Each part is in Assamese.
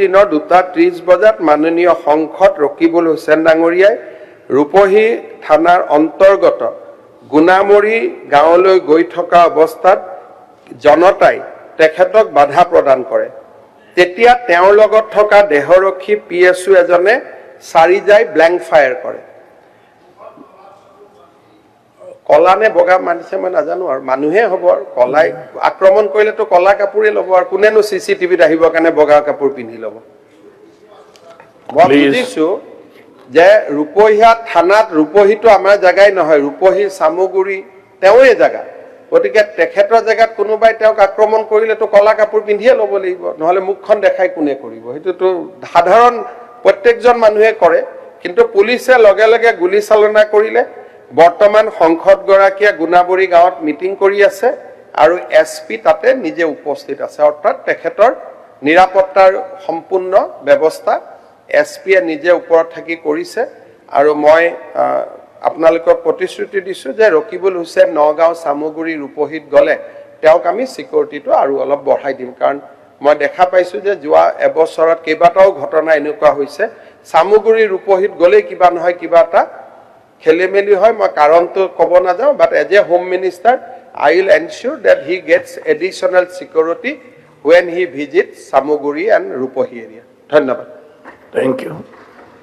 দিনৰ 2:30 বজাত মাননীয় সংসদ ৰকিবুল হুছেইন ডাঙৰীয়াই ৰূপহী থানাৰ অন্তৰ্গত গুণামৰী গাঁৱলৈ গৈ থকা অৱস্থাত জনতাই তেখেতক বাধা প্ৰদান কৰে। তেতিয়া তেওঁৰ লগত থকা দেহৰক্ষী PSO এজনে চাৰিজাই ব্লেংক ফায়াৰ কৰে। কলা নে বগা মানিছে মই নাজানো আৰু মানুহে হ'ব আৰু কলাই আক্ৰমণ কৰিলেতো কলা কাপোৰে ল'ব আৰু কোনেনো CCTVত আহিবৰ কাৰণে বগা কাপোৰ পিন্ধি ল'ব। মই বুজিছো যে ৰূপহীয়া থানাত ৰূপহীটো আমাৰ জেগাই নহয়, ৰূপহী চামগুৰি তেওঁৰে জেগা। গতিকে তেখেতৰ জেগাত কোনোবাই তেওঁক আক্ৰমণ কৰিলেতো কলা কাপোৰ পিন্ধিয়ে ল'ব লাগিব, নহ'লে মুখখন দেখাই কোনে কৰিব? সেইটোতো সাধাৰণ প্ৰত্যেকজন মানুহে কৰে। কিন্তু পুলিচে লগে লগে গুলী চালনা কৰিলে। বৰ্তমান সংসদগৰাকীয়ে গুণাবৰী গাঁৱত মিটিং কৰি আছে আৰু SP তাতে নিজে উপস্থিত আছে, অৰ্থাৎ তেখেতৰ নিৰাপত্তাৰ সম্পূৰ্ণ ব্যৱস্থা SPয়ে নিজে ওপৰত থাকি কৰিছে। আৰু মই আপোনালোকক প্ৰতিশ্ৰুতি দিছোঁ যে ৰকিবুল হুছেইন নগাঁও চামগুৰি ৰূপহীত গ'লে তেওঁক আমি চিকিউৰিটিটো আৰু অলপ বঢ়াই দিম। কাৰণ মই দেখা পাইছোঁ যে যোৱা এবছৰত কেইবাটাও ঘটনা এনেকুৱা হৈছে, চামগুৰি ৰূপহীত গ'লেই কিবা নহয় কিবা এটা খেলি মেলি হয়। মই কাৰণটো ক'ব নাযাওঁ, but as a home minister I will ensure that he gets additional security when he visits Samuguri and Rupohi area. ধন্যবাদ। Thank you.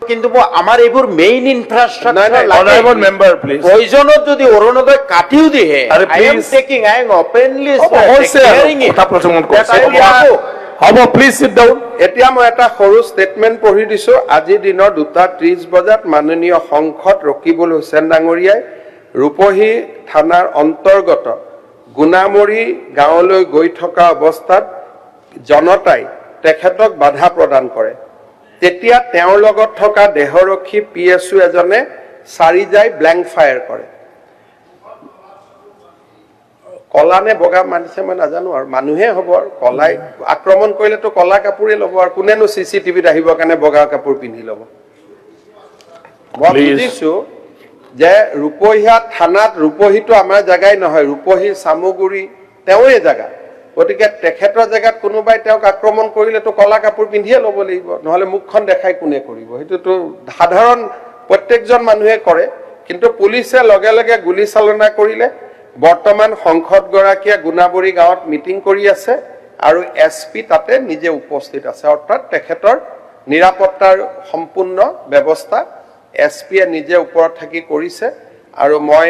কিন্তু আমাৰ এইবোৰ main infrastructure Honorable member, please. প্ৰয়োজনত যদি অৰুণোদয় কাটিও দিয়ে, আরে I am please. taking, I am openly হৈছে declaring it. কথা প্ৰসংগ That I কৰিছে। will go. হ'ব, প্লিজ সিট ডাউন। এতিয়া মই এটা সৰু ষ্টেটমেণ্ট পঢ়ি দিছোঁ। আজিৰ দিনৰ 2:30 বজাত মাননীয় সংসদ ৰকিবুল হুছেইন ডাঙৰীয়াই ৰূপহী থানাৰ অন্তৰ্গত গুণামৰী গাঁৱলৈ গৈ থকা অৱস্থাত জনতাই তেখেতক বাধা প্ৰদান কৰে। তেতিয়া তেওঁৰ লগত থকা দেহৰক্ষী PSO এজনে চাৰিজাই ব্লেংক ফায়াৰ কৰে। কলা নে বগা মানিছে মই নাজানো আৰু মানুহে হ'ব আৰু কলাই আক্ৰমণ কৰিলেতো কলা কাপোৰে ল'ব আৰু কোনেনো CCTVত আহিবৰ কাৰণে বগা কাপোৰ পিন্ধি ল'ব। মই বুজিছো যে ৰূপহীয়া থানাত ৰূপহীটো আমাৰ জেগাই নহয়, ৰূপহী চামগুৰি তেওঁৰে জেগা। গতিকে তেখেতৰ জেগাত কোনোবাই তেওঁক আক্ৰমণ কৰিলেতো কলা কাপোৰ পিন্ধিয়ে ল'ব লাগিব, নহ'লে মুখখন দেখাই কোনে কৰিব? সেইটোতো সাধাৰণ প্ৰত্যেকজন মানুহে কৰে। কিন্তু পুলিচে লগে লগে গুলী চালনা কৰিলে। বৰ্তমান সংসদগৰাকীয়ে গুণাবৰী গাঁৱত মিটিং কৰি আছে আৰু SP তাতে নিজে উপস্থিত আছে, অৰ্থাৎ তেখেতৰ নিৰাপত্তাৰ সম্পূৰ্ণ ব্যৱস্থা SPয়ে নিজে ওপৰত থাকি কৰিছে। আৰু মই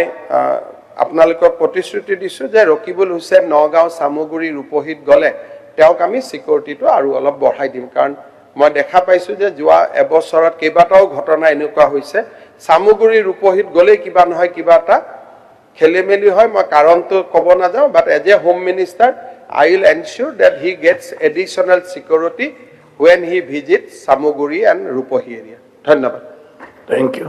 আপোনালোকক প্ৰতিশ্ৰুতি দিছোঁ যে ৰকিবুল হুছেইন নগাঁও চামগুৰি ৰূপহীত গ'লে তেওঁক আমি চিকিউৰিটিটো আৰু অলপ বঢ়াই দিম। কাৰণ মই দেখা পাইছোঁ যে যোৱা এবছৰত কেইবাটাও ঘটনা এনেকুৱা হৈছে, চামগুৰি ৰূপহীত গ'লেই কিবা নহয় কিবা এটা খেলি মেলি হয়। মই কাৰণটো ক'ব নাযাওঁ, but as a home minister I will ensure that he gets additional security when he visits Samuguri and Rupohi area. ধন্যবাদ। Thank you.